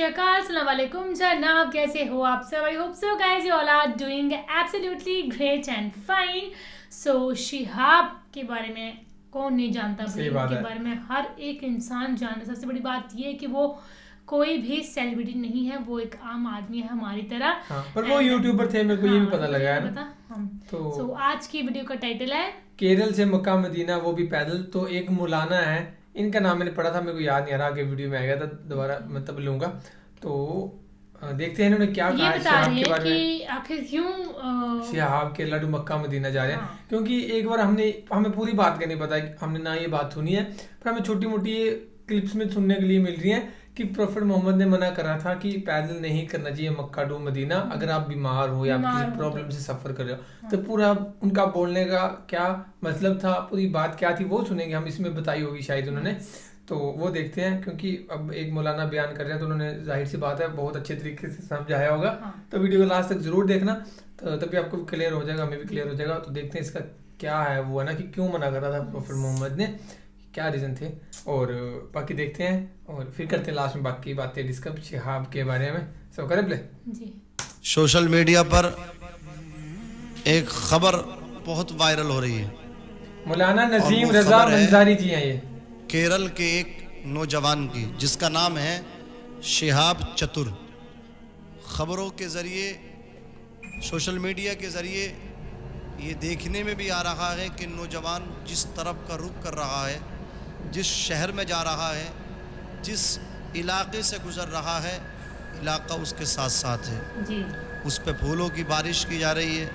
شری اکال، السلام علیکم جناب، کیسے ہو آپ سب؟ I hope so guys you all are doing absolutely great and fine. So شہاب کے بارے میں کون نہیں جانتا بھائی، ان کے بارے میں ہر ایک انسان جانتا. سب سے بڑی بات یہ ہے کہ وہ کوئی بھی سیلیبریٹی نہیں ہے، وہ ایک عام آدمی ہے ہماری طرح. پر وہ یوٹیوبر تھے، میرے کو یہ بھی پتہ لگا ہے. تو آج کی ویڈیو کا ٹائٹل ہے کیرل سے مکہ مدینہ، وہ بھی پیدل. تو ایک مولانا ہے، ان کا نام میں نے پڑھا تھا، میرے کو یاد نہیں آ رہا کہ ویڈیو میں آئے گا تو دوبارہ مطلب لوں گا. تو دیکھتے ہیں انہوں نے کیا کہا ہے شہاب کے بارے میں. آخر کیوں شہاب کے لڈو مکہ مدینہ جا رہے ہیں، کیونکہ ایک بار ہمیں پوری بات کا نہیں پتا ہے، ہم نے نہ یہ بات سنی ہے، پر ہمیں چھوٹی موٹی کلپس میں سننے کے لیے مل رہی ہیں کہ پروفٹ محمد نے منع کرا تھا کہ پیدل نہیں کرنا چاہیے مکہ ٹو مدینہ اگر آپ بیمار ہو یا آپ کسی پرابلم سے سفر کر رہے ہو. تو پورا ان کا بولنے کا کیا مطلب تھا، پوری بات کیا تھی وہ سنیں گے ہم. اس میں بتائی ہوگی شاید انہوں نے، تو وہ دیکھتے ہیں. کیونکہ اب ایک مولانا بیان کر رہے ہیں تو انہوں نے ظاہر سی بات ہے بہت اچھے طریقے سے سمجھایا ہوگا. تو ویڈیو کو لاسٹ تک ضرور دیکھنا، تو تبھی آپ کو کلیئر ہو جائے گا، ہمیں بھی کلیئر ہو جائے گا. تو دیکھتے ہیں اس کا کیا ہے وہ ہے نا کہ کیوں منع کر رہا تھا پروفٹ محمد نے، کیا ریزن تھے، اور باقی دیکھتے ہیں اور پھر کرتے ہیں لاسٹ میں باقی باتیں ڈسکس شہاب کے بارے میں. سب کریں پلے. سوشل میڈیا پر ایک خبر بہت وائرل ہو رہی ہے. مولانا نسیم رضا منظاری جی ہیں، یہ کیرل کے ایک نوجوان کی جس کا نام ہے شہاب چتر. خبروں کے ذریعے، سوشل میڈیا کے ذریعے یہ دیکھنے میں بھی آ رہا ہے کہ نوجوان جس طرف کا رخ کر رہا ہے، جس شہر میں جا رہا ہے، جس علاقے سے گزر رہا ہے، علاقہ اس کے ساتھ ساتھ ہے. اس پہ پھولوں کی بارش کی جا رہی ہے،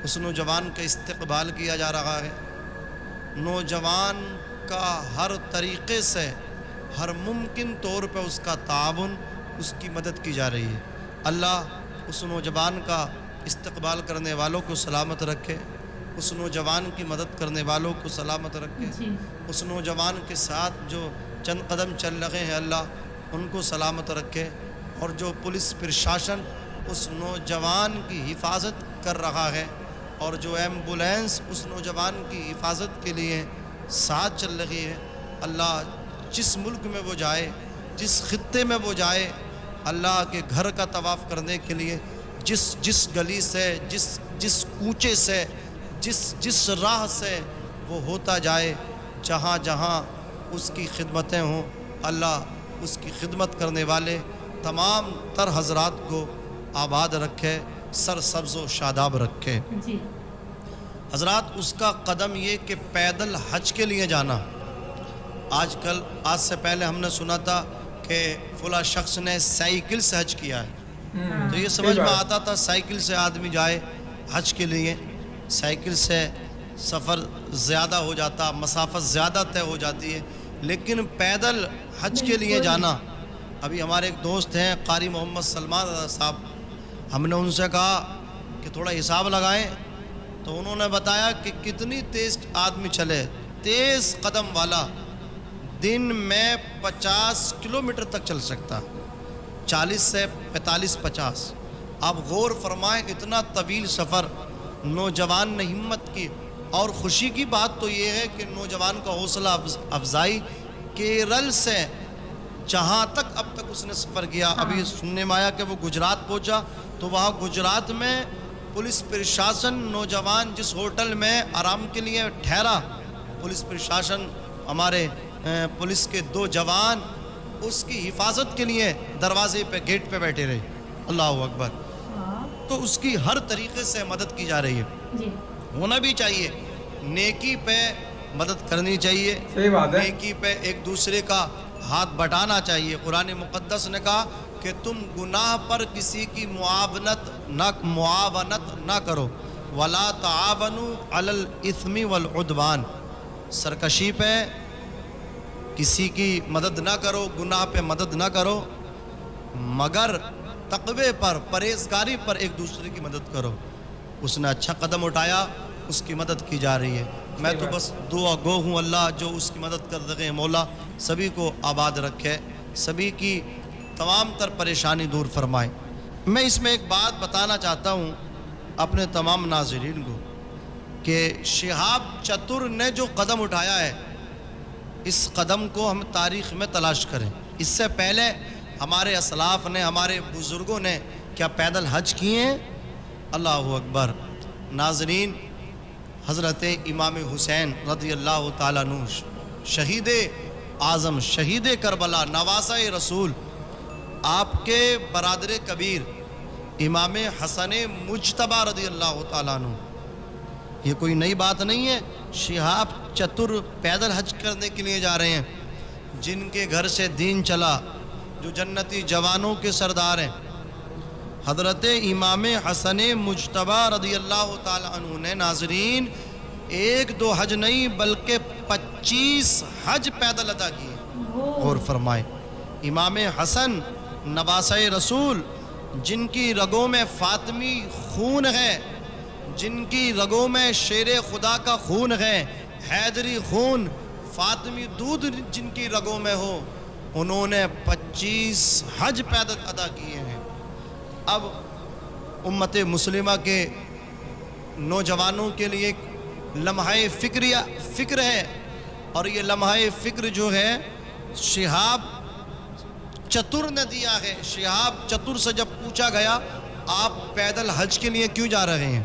اس نوجوان کا استقبال کیا جا رہا ہے. نوجوان کا ہر طریقے سے، ہر ممکن طور پہ اس کا تعاون، اس کی مدد کی جا رہی ہے. اللہ اس نوجوان کا استقبال کرنے والوں کو سلامت رکھے، اس نوجوان کی مدد کرنے والوں کو سلامت رکھے. اس نوجوان کے ساتھ جو چند قدم چل رہے ہیں اللہ ان کو سلامت رکھے. اور جو پولیس پرشاسن اس نوجوان کی حفاظت کر رہا ہے، اور جو ایمبولینس اس نوجوان کی حفاظت کے لیے ساتھ چل رہی ہے، اللہ جس ملک میں وہ جائے، جس خطے میں وہ جائے، اللہ کے گھر کا طواف کرنے کے لیے جس گلی سے، جس کوچے سے، جس راہ سے وہ ہوتا جائے، جہاں جہاں اس کی خدمتیں ہوں، اللہ اس کی خدمت کرنے والے تمام تر حضرات کو آباد رکھے، سر سبز و شاداب رکھے. حضرات اس کا قدم یہ کہ پیدل حج کے لیے جانا. آج سے پہلے ہم نے سنا تھا کہ فلاں شخص نے سائیکل سے حج کیا ہے، تو یہ سمجھ میں آتا تھا سائیکل سے آدمی جائے حج کے لیے، سائیکل سے سفر زیادہ ہو جاتا، مسافت زیادہ طے ہو جاتی ہے. لیکن پیدل حج کے لیے جانا، ابھی ہمارے ایک دوست ہیں قاری محمد سلمان صاحب، ہم نے ان سے کہا کہ تھوڑا حساب لگائیں، تو انہوں نے بتایا کہ کتنی تیز آدمی چلے، تیز قدم والا دن میں 50 کلومیٹر تک چل سکتا، 40 سے 45-50. آپ غور فرمائیں اتنا طویل سفر نوجوان نے ہمت کی. اور خوشی کی بات تو یہ ہے کہ نوجوان کا حوصلہ افزائی، کیرل سے جہاں تک اب تک اس نے سفر کیا، ابھی سننے میں آیا کہ وہ گجرات پہنچا، تو وہاں گجرات میں پولیس پرشاسن نوجوان جس ہوٹل میں آرام کے لیے ٹھہرا، پولیس پرشاسن ہمارے پولیس کے 2 جوان اس کی حفاظت کے لیے دروازے پہ گیٹ پہ بیٹھے رہے. اللہ اکبر. تو اس کی ہر طریقے سے مدد کی جا رہی ہے. ہونا بھی چاہیے، نیکی پہ مدد کرنی چاہیے، نیکی پہ ایک دوسرے کا ہاتھ بٹانا چاہیے. قرآن مقدس نے کہا کہ تم گناہ پر کسی کی معاونت نہ کرو، وَلَا تَعَاوَنُوا عَلَى الْإِثْمِ وَالْعُدْوَانِ. سرکشی پہ کسی کی مدد نہ کرو، گناہ پہ مدد نہ کرو، مگر تقوی پر، پرہیزگاری پر ایک دوسرے کی مدد کرو. اس نے اچھا قدم اٹھایا، اس کی مدد کی جا رہی ہے. میں تو بس دعا گو ہوں اللہ جو اس کی مدد کر رہے ہیں، مولا سبھی کو آباد رکھے، سبھی کی تمام تر پریشانی دور فرمائے. میں اس میں ایک بات بتانا چاہتا ہوں اپنے تمام ناظرین کو کہ شہاب چتر نے جو قدم اٹھایا ہے، اس قدم کو ہم تاریخ میں تلاش کریں. اس سے پہلے ہمارے اسلاف نے, ہمارے بزرگوں نے کیا پیدل حج کیے ہیں؟ اللہ اکبر. ناظرین, حضرت امام حسین رضی اللہ تعالیٰ عنہ, شہید اعظم, شہید کربلا, نواسہ رسول, آپ کے برادر کبیر امام حسن مجتبی رضی اللہ تعالیٰ عنہ, یہ کوئی نئی بات نہیں ہے. شہاب چتر پیدل حج کرنے کے لیے جا رہے ہیں. جن کے گھر سے دین چلا, جو جنتی جوانوں کے سردار ہیں, حضرت امام حسن مجتبی رضی اللہ تعالیٰ عنہ نے ناظرین 1-2 حج نہیں بلکہ 25 حج پیدل ادا کیے. اور فرمائے امام حسن نواسہ رسول, جن کی رگوں میں فاطمی خون ہے, جن کی رگوں میں شیر خدا کا خون ہے, حیدری خون, فاطمی دودھ جن کی رگوں میں ہو, انہوں نے 25 حج پیدل ادا کیے ہیں. اب امت مسلمہ کے نوجوانوں کے لیے ایک لمحہ فکر ہے, اور یہ لمحہ فکر جو ہے شہاب چتر نے دیا ہے. شہاب چتر سے جب پوچھا گیا آپ پیدل حج کے لیے کیوں جا رہے ہیں,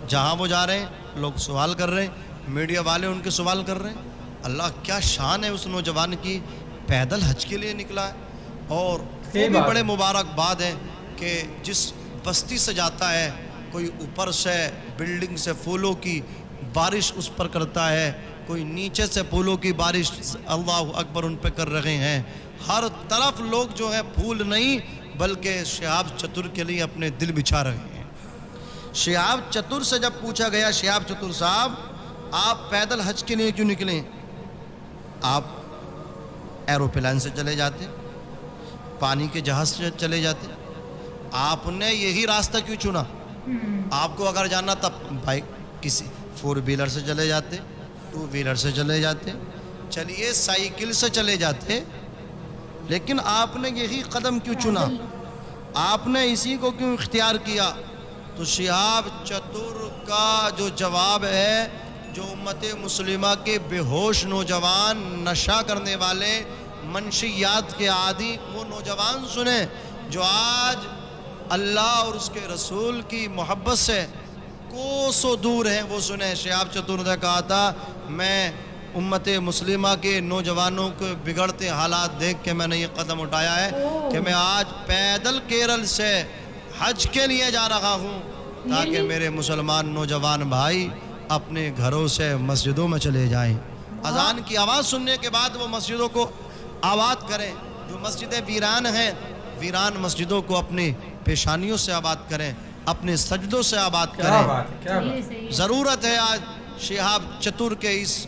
جہاں وہ جا رہے ہیں لوگ سوال کر رہے ہیں, میڈیا والے ان کے سوال کر رہے ہیں. اللہ کیا شان ہے اس نوجوان کی, پیدل حج کے لیے نکلا ہے. اور وہ بھی بڑے مبارکباد ہیں کہ جس بستی سے جاتا ہے, کوئی اوپر سے بلڈنگ سے پھولوں کی بارش اس پر کرتا ہے, کوئی نیچے سے پھولوں کی بارش اللہ اکبر ان پہ کر رہے ہیں. ہر طرف لوگ جو ہے پھول نہیں بلکہ شہاب چتر کے لیے اپنے دل بچھا رہے ہیں. شہاب چتر سے جب پوچھا گیا, شہاب چتر صاحب آپ پیدل حج کے لیے کیوں نکلیں؟ آپ ایروپلین سے چلے جاتے, پانی کے جہاز سے چلے جاتے, آپ نے یہی راستہ کیوں چنا؟ آپ کو اگر جانا تب بائک کسی 4 ویلر سے چلے جاتے, 2 ویلر سے چلے جاتے, چلیے سائیکل سے چلے جاتے, لیکن آپ نے یہی قدم کیوں چنا؟ آپ نے اسی کو کیوں اختیار کیا؟ تو شہاب چتر کا جو جواب ہے, جو امت مسلمہ کے بے ہوش نوجوان, نشہ کرنے والے, منشیات کے عادی وہ نوجوان سنیں جو آج اللہ اور اس کے رسول کی محبت سے کوسوں دور ہیں, وہ سنیں. شہاب چتر نے کہا تھا میں امت مسلمہ کے نوجوانوں کے بگڑتے حالات دیکھ کے میں نے یہ قدم اٹھایا ہے کہ میں آج پیدل کیرل سے حج کے لیے جا رہا ہوں, تاکہ میرے مسلمان نوجوان بھائی اپنے گھروں سے مسجدوں میں چلے جائیں. اذان کی آواز سننے کے بعد وہ مسجدوں کو آباد کریں. جو مسجدیں ویران ہیں, ویران مسجدوں کو اپنی پیشانیوں سے آباد کریں, اپنے سجدوں سے آباد کریں. ضرورت ہے آج شہاب چتر کے اس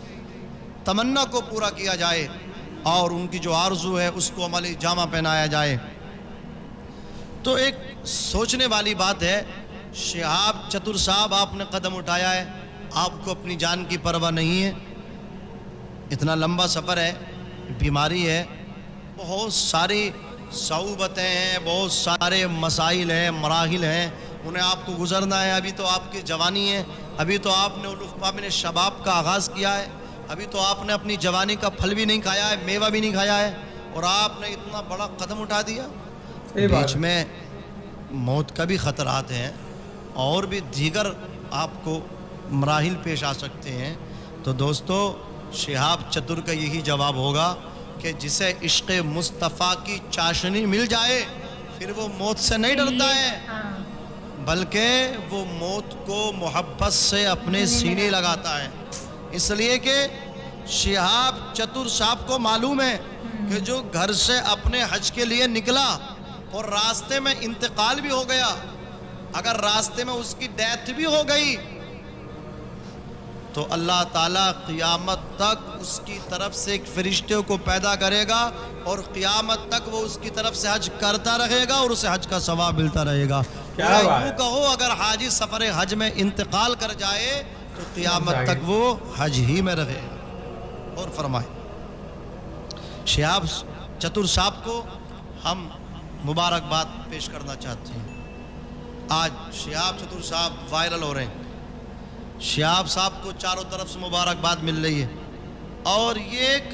تمنا کو پورا کیا جائے اور ان کی جو آرزو ہے اس کو عملی جامہ پہنایا جائے. تو ایک سوچنے والی بات ہے, شہاب چتر صاحب آپ نے قدم اٹھایا ہے, آپ کو اپنی جان کی پرواہ نہیں ہے. اتنا لمبا سفر ہے, بیماری ہے, بہت ساری صعوبتیں ہیں, بہت سارے مسائل ہیں, مراحل ہیں, انہیں آپ کو گزرنا ہے. ابھی تو آپ کی جوانی ہے, ابھی تو آپ نے الفا من شباب کا آغاز کیا ہے, ابھی تو آپ نے اپنی جوانی کا پھل بھی نہیں کھایا ہے, میوہ بھی نہیں کھایا ہے, اور آپ نے اتنا بڑا قدم اٹھا دیا. بیچ میں موت کا بھی خطرات ہیں اور بھی دیگر آپ کو مراحل پیش آ سکتے ہیں. تو دوستو شہاب چتر کا یہی جواب ہوگا کہ جسے عشق مصطفیٰ کی چاشنی مل جائے پھر وہ موت سے نہیں ڈرتا ہے, بلکہ وہ موت کو محبت سے اپنے سینے لگاتا ہے. اس لیے کہ شہاب چتر صاحب کو معلوم ہے کہ جو گھر سے اپنے حج کے لیے نکلا اور راستے میں انتقال بھی ہو گیا, اگر راستے میں اس کی ڈیتھ بھی ہو گئی تو اللہ تعالیٰ قیامت تک اس کی طرف سے ایک فرشتے کو پیدا کرے گا اور قیامت تک وہ اس کی طرف سے حج کرتا رہے گا اور اسے حج کا ثواب ملتا رہے گا. یوں کہو اگر حاجی سفر حج میں انتقال کر جائے تو قیامت تک وہ حج ہی میں رہے گا. اور فرمائے شہاب چتر صاحب کو ہم مبارکباد پیش کرنا چاہتے ہیں. آج شہاب چتر صاحب وائرل ہو رہے ہیں, شہاب صاحب کو چاروں طرف سے مبارکباد مل رہی ہے, اور یہ ایک